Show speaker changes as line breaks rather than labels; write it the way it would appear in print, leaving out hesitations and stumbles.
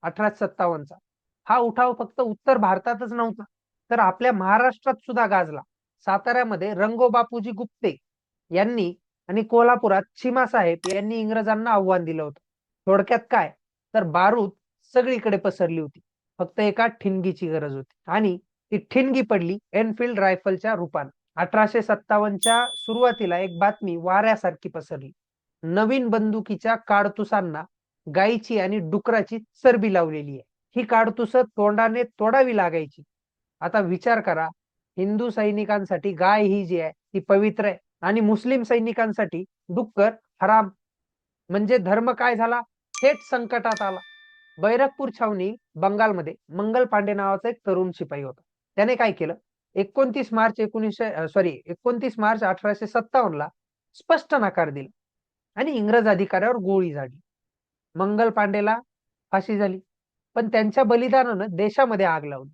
1857चा. हा उठाव फक्त उत्तर भारतातच नव्हता, तर आपल्या महाराष्ट्रात सुद्धा गाजला. साताऱ्यामध्ये रंगो बापूजी गुप्ते यांनी आणि कोल्हापुरात चिमासाहेब यांनी इंग्रजांना आव्हान दिलं होतं. थोडक्यात काय, तर बारूद सगळीकडे पसरली होती. फक्त एका ठिणगीची गरज होती आणि ती ठिणगी पडली एनफिल्ड रायफलच्या रूपाने. 1857च्या सुरुवातीला एक बातमी वाऱ्यासारखी पसरली. नवीन बंदुकीच्या काडतुसांना गायीची आणि डुकराची चरबी लावलेली आहे. ही काडतुस तोंडाने तोडावी लागायची. आता विचार करा, हिंदू सैनिकांसाठी गाय ही जी आहे ती पवित्र आहे आणि मुस्लिम सैनिकांसाठी डुक्कर हराम. म्हणजे धर्म काय झाला, थेट संकटात आला. बैरकपूर छावणी बंगालमध्ये मंगल पांडे नावाचा एक तरुण शिपाई होता. त्याने काय केलं, 29 मार्च 1857 ला स्पष्ट नकार दिला आणि इंग्रज अधिकाऱ्यावर गोळी झाडली. मंगल पांडेला फाशी झाली, पण त्यांच्या बलिदानानं देशामध्ये आग लावली.